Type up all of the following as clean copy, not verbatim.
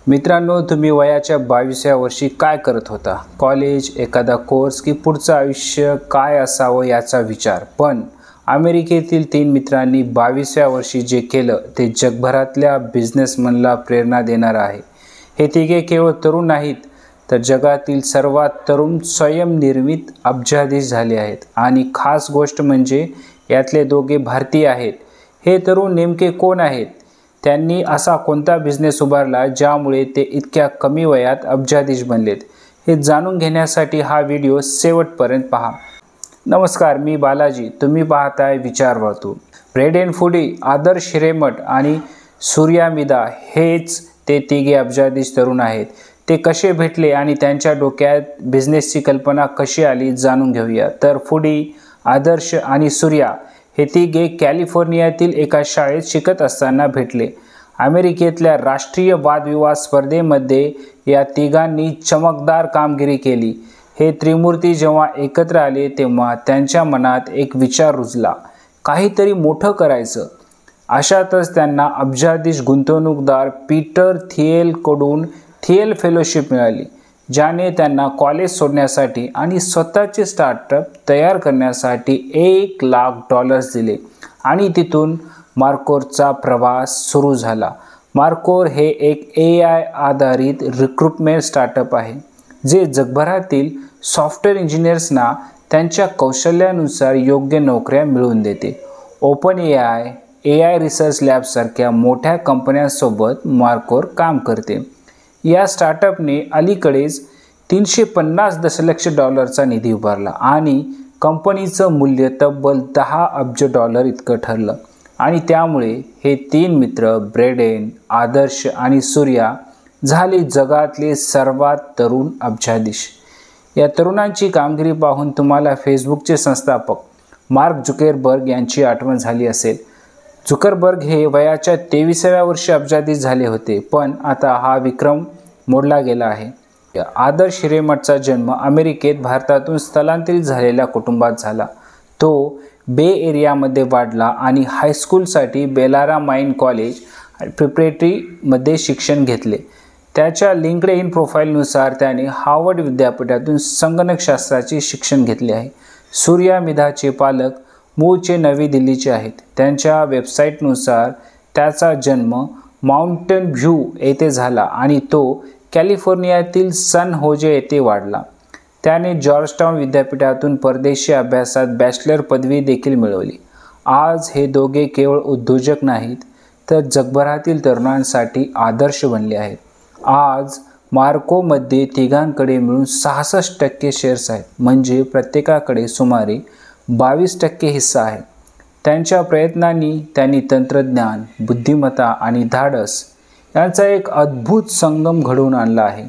मित्रांनो, तुम्ही वयाच्या 22व्या वर्षी काय करत होता? कॉलेज, एखादा कोर्स की पुढचं आयुष्य काय असावं याचा विचार. पण अमेरिकेतील 3 मित्रांनी 22व्या वर्षी जे केलं ते जगभरातल्या बिझनेसमनला प्रेरणा देणारं आहे. हे तिघे केवळ तरुण नाहीत, तर जगातील सर्वात तरुण स्वयंनिर्मित अब्जाधीश झाले आहेत. आणि खास गोष्ट म्हणजे यातले दोघे भारतीय आहेत. हे तरुण नेमके कोण आहेत? त्यांनी असा कोणता बिझनेस उभारला ज्यामुळे ते इतक्या कमी वयात अब्जाधीश बनलेत? हे जाणून घेण्यासाठी हा व्हिडिओ शेवटपर्यंत पहा. नमस्कार, मी बालाजी. तुम्ही पाहताय विचार वर्तुळ. ब्रेडेन फुडी, आदर्श हिरेमठ आणि सूर्या मिधा हेच ते तिघे अब्जाधीश तरुण आहेत. ते कसे भेटले आणि त्यांच्या डोक्यात बिझनेसची कल्पना कशी आली जाणून घेऊया. तर फुडी, आदर्श आणि सूर्या हे तिघे कॅलिफोर्नियातील एका शाळेत शिकत असताना भेटले. अमेरिकेतल्या राष्ट्रीय वादविवाद स्पर्धेमध्ये या तिघांनी चमकदार कामगिरी केली. हे त्रिमूर्ती जेव्हा एकत्र आले तेव्हा त्यांच्या मनात एक विचार रुजला, काहीतरी मोठं करायचं. अशातच त्यांना अब्जाधीश गुंतवणूकदार पीटर थिएलकडून थिएल फेलोशिप मिळाली, ज्याने त्यांना कॉलेज सोडण्यासाठी आणि स्वतःचे स्टार्टअप तयार करण्यासाठी $1,00,000 दिले. आणि तिथून मार्कोरचा प्रवास सुरू झाला. मार्कोर हे एक AI आधारित रिक्रुटमेंट स्टार्टअप आहे, जे जगभरातील सॉफ्टवेअर इंजिनियर्सना त्यांच्या कौशल्यानुसार योग्य नोकऱ्या मिळवून देते. OpenAI, AI रिसर्च लॅबसारख्या मोठ्या कंपन्यांसोबत मार्कोर काम करते. या स्टार्टअपने अलीकडेच $350 दशलक्ष निधी उभारला आणि कंपनीचं मूल्य तब्बल $10 अब्ज इतकं ठरलं. आणि त्यामुळे हे 3 मित्र ब्रेडेन, आदर्श आणि सूर्या झाले जगातले सर्वात तरुण अब्जाधीश. या तरुणांची कामगिरी पाहून तुम्हाला फेसबुकचे संस्थापक मार्क झुकरबर्ग यांची आठवण झाली असेल. झुकरबर्ग हे वयाच्या 23व्या वर्षी अब्जाधीश झाले होते, पण आता हा विक्रम मोडला गेला आहे. आदर्श हिरेमठचा जन्म अमेरिकेत भारतातून स्थलांतरित झालेल्या कुटुंबात झाला. तो बे एरियामध्ये वाढला आणि हायस्कूलसाठी बेलारामाइन कॉलेज प्रिपरेटरीमध्ये शिक्षण घेतले. त्याच्या लिंक्डइन प्रोफाईलनुसार त्याने हार्वर्ड विद्यापीठातून संगणकशास्त्राचे शिक्षण घेतले आहे. सूर्या मिधाचे पालक मूळचे नवी दिल्लीचे आहेत. त्यांच्या वेबसाईटनुसार त्याचा जन्म माउंटन व्ह्यू येथे झाला आणि तो कॅलिफोर्नियातील सन होजे येथे वाढला. त्याने जॉर्जटाउन विद्यापीठातून परदेशी अभ्यासात बॅचलर पदवी देखील मिळवली. आज हे दोघे केवळ उद्योजक नाहीत, तर जगभरातील तरुणांसाठी आदर्श बनले आहेत. आज मार्कोमध्ये तिघांकडे मिळून 66% शेअर्स आहेत, म्हणजे प्रत्येकाकडे सुमारे 22% हिस्सा आहे. त्यांच्या प्रयत्नांनी त्यांनी तंत्रज्ञान, बुद्धिमत्ता आणि धाडस यांचा एक अद्भुत संगम घडवून आणला आहे.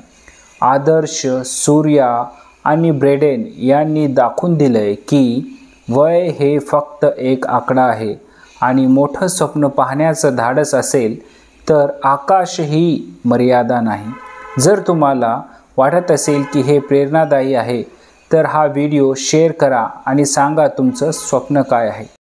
आदर्श, सूर्या आणि ब्रेडेन यांनी दाखवून दिलंय की वय हे फक्त एक आकडा आहे आणि मोठं स्वप्न पाहण्याचं धाडस असेल तर आकाशही मर्यादा नाही. जर तुम्हाला वाटत असेल की हे प्रेरणादायी आहे, तर हा व्हिडिओ शेअर करा आणि सांगा तुमचं स्वप्न काय आहे.